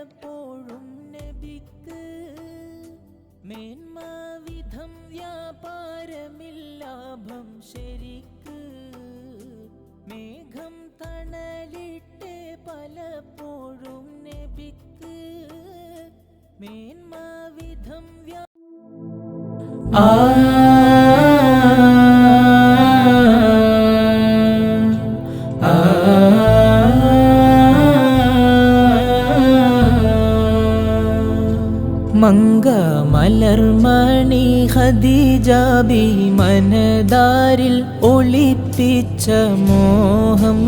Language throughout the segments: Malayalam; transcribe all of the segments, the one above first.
പലപ്പോഴും നബിക്ക് മേന്മാവിധം വ്യാപാരമില്ലാഭം ശരിക്ക് മേഘം തണലിട്ട് പലപ്പോഴും നബിക്ക് മേന്മാവിധം മങ്ക മലർമണി ഖദീജ ബി മനദാരിൽ ഒളിപ്പിച്ച മോഹം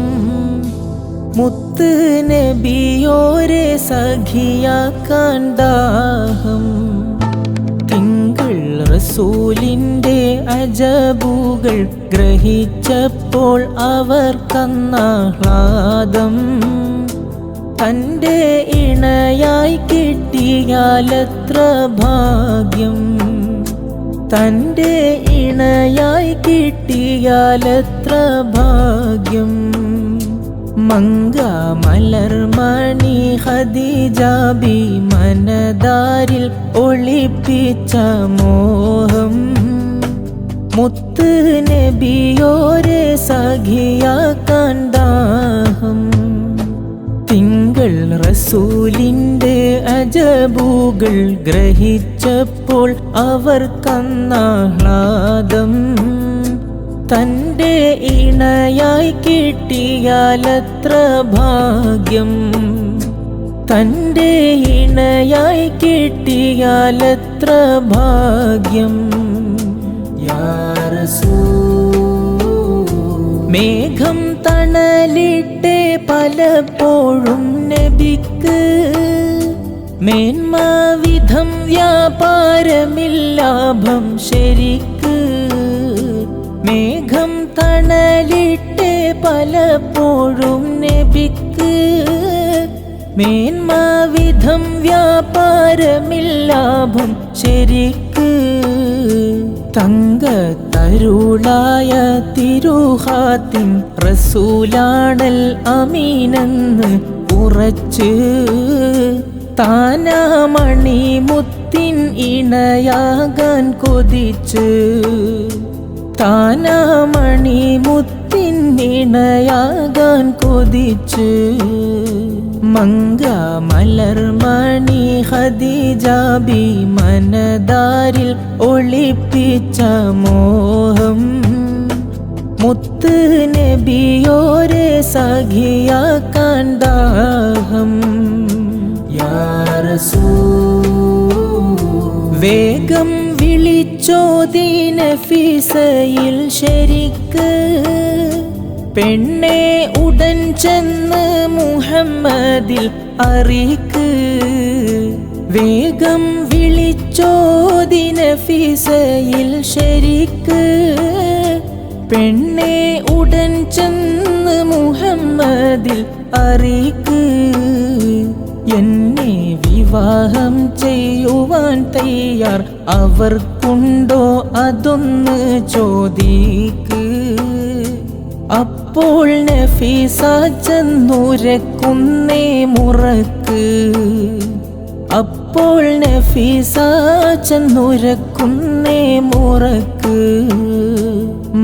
മുത്ത് നബിയോരെ സഖിയാക്കാൻ ദാഹം തിങ്കൾ റസൂലിൻ്റെ അജബുകൾ ഗ്രഹിച്ചപ്പോൾ അവർക്കന്നാഹ്ലാദം തൻ്റെ ഇണയായി കിട്ടിയാലത്ര ഭാഗ്യം തൻ്റെ ഇണയായി കിട്ടിയാലത്ര ഭാഗ്യം മങ്ക മലർമണി ഖദീജ ബി മനദാരിൽ ഒളിപ്പിച്ച മോഹം മുത്ത് നബിയോരെ സഖിയാക്കാൻ ദാഹം തിങ്കൾ റസൂലിൻ്റെ അജബുകൾ ഗ്രഹിച്ചപ്പോൾ അവർക്കന്നാഹ്ലാദം തൻ്റെ ഇണയായി കിട്ടിയാലത്ര ഭാഗ്യം തൻ്റെ ഇണയായി കിട്ടിയാലത്ര ഭാഗ്യം യാ റസൂൽ മേഘം തണലിട്ട് പലപ്പോഴും നബിക്ക് മേന്മാവിധം വ്യാപാരമില്ലാഭം ശരിക്ക് മേഘം തണലിട്ട് പലപ്പോഴും നബിക്ക് മേന്മാവിധം വ്യാപാരമില്ലാഭം ശരിക്ക് തങ്കത്തരുളായ തിരുഹാത്തിൻ റസൂലാണൽ അമീനെന്ന് ഉറച്ച് താനാമണി മുത്തിൻ ഇണയാകാൻ കൊതിച്ച് താനാമണി മുത്തിൻ ഇണയാകാൻ കൊതിച്ച് മങ്ക മലർമണി ഖദീജ ബി മനദാരിൽ ഒളിപ്പിച്ച മോഹം മുത്ത് നബിയോരെ സഖിയാക്കാൻ ദാഹം യാ റസൂൽ വേഗം വിളിച്ചോതി നഫീസയിൽ ശരിക്ക് പെണ്ണെ ഉടൻ ചെന്ന് മുഹമ്മദിൽ അറിയിക്ക് വേഗം വിളിച്ചോതി നഫീസയിൽ ശരിക്ക് പെണ്ണെ ഉടൻ ചെന്ന് മുഹമ്മദിൽ അറിയിക്ക് എന്നെ വിവാഹം ചെയ്യുവാൻ തയ്യാർ അവർക്കുണ്ടോ അതൊന്ന് ചോദിക്ക് അപ്പോൾ നഫീസ ചെന്നുരക്കുന്നേ മുറക്ക് അപ്പോൾ നഫീസ ചെന്നുരക്കുന്നേ മുറക്ക്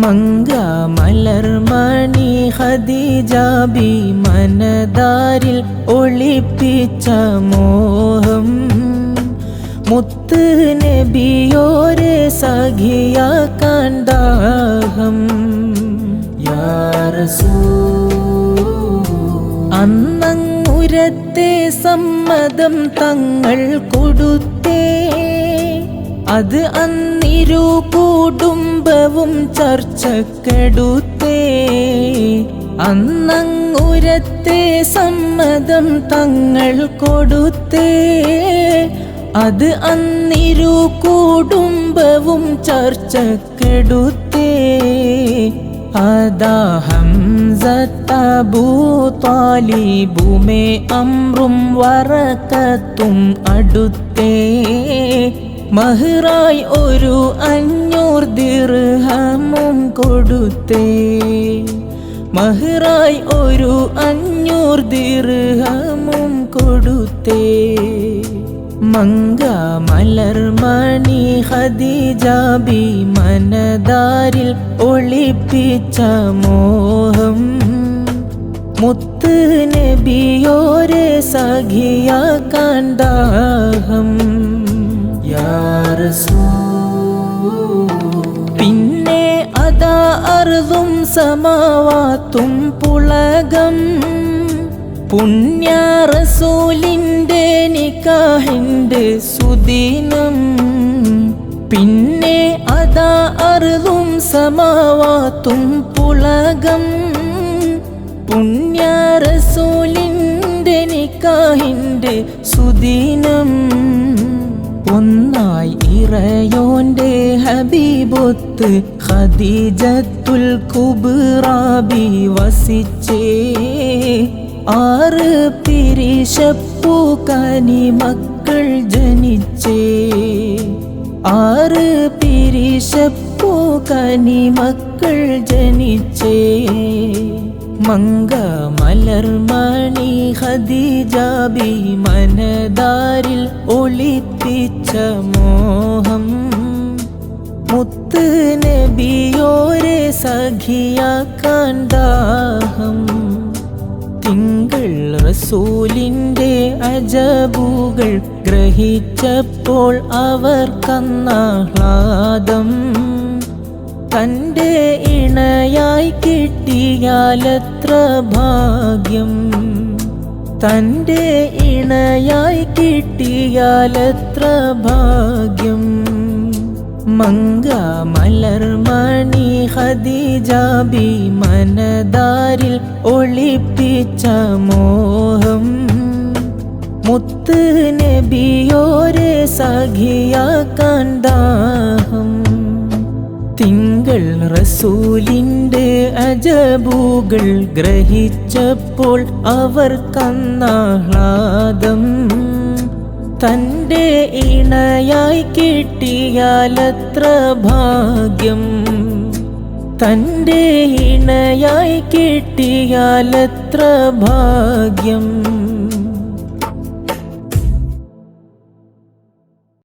മങ്ക മലർമണി ഖദീജ ബി മനദാരിൽ ഒളിപ്പിച്ച മോഹം മുത്ത് നബിയോരെ സഖിയാക്കാൻ ദാഹം യാ റസൂൽ അന്നങ്ങുരത്തെ സമ്മതം തങ്ങൾ കൊടുത്തേ അത് അന്നിരു കുടുംബവും ചർച്ചക്കെടുത്തേ അന്നങ്ങുരത്തെ സമ്മതം തങ്ങൾ കൊടുത്തേ അത് അന്നിരു കുടുംബവും ചർച്ചക്കെടുത്തേ അതാ ഹംസത്ത അബൂ ത്വാലിബുമേ അംറും വറക്കത്തും അടുത്തേ മഹ്റായി ഒരു 500 ദിർഹമും കൊടുത്തേ മഹ്റായി ഒരു 500 ദിർഹമും കൊടുത്തേ. മങ്ക മലർമണി ഖദീജ ബി മനദാരിൽ ഒളിപ്പിച്ച മോഹം മുത്ത് നബിയോരെ സഖിയാക്കാൻ ദാഹം. യാ റസൂൽ പിന്നെ അതാ അർളും സമാവാത്തും പുളകം പുണ്യ റസൂലിന്റെ നിക്കാഹിന്റെ സുദിനം. പിന്നെ അതാ അർളും സമാവാത്തും പുളകം പുണ്യ റസൂലിന്റെ നിക്കാഹിന്റെ സുദിനം. ഒന്നായി ഇറയോന്റെ ഹബീബൊത്ത് ഖദീജത്തുൽ കുബ്റാ ബി വസിച്ചേ. 6 പിരിശപ്പൂ കനി മക്കൾ ജനിച്ചേ. 6 പിരിശപ്പൂ കനി മക്കൾ ജനിച്ചേ. മങ്ക മലർമണി ഖദീജ ബി മനദാരിൽ ഒളിപ്പിച്ച മോഹം മുത്ത് നബിയോരെ സഖിയാക്കാൻ ദാഹം. തിങ്കൾ റസൂലിന്റെ അജബുകൾ ഗ്രഹിച്ചപ്പോൾ അവർക്കന്നാഹ്ലാദം. തൻ്റെ ഇണയായി കിട്ടിയാലത്ര ഭാഗ്യം. തൻ്റെ ഇണയായി കിട്ടിയാലത്ര ഭാഗ്യം. മങ്ക മലർമണി ഖദീജ ബി മനദാരിൽ ഒളിപ്പിച്ച മോഹം മുത്ത് നബിയോരെ സഖിയാക്കാൻ ദാഹം. തിങ്കൾ റസൂലിന്റെ അജബുകൾ ഗ്രഹിച്ചപ്പോൾ അവർക്കന്നാഹ്ലാദം. തൻ്റെ ഇണയായി കിട്ടിയാലത്ര ഭാഗ്യം. തൻ്റെ ഇണയായി കിട്ടിയാലത്ര ഭാഗ്യം.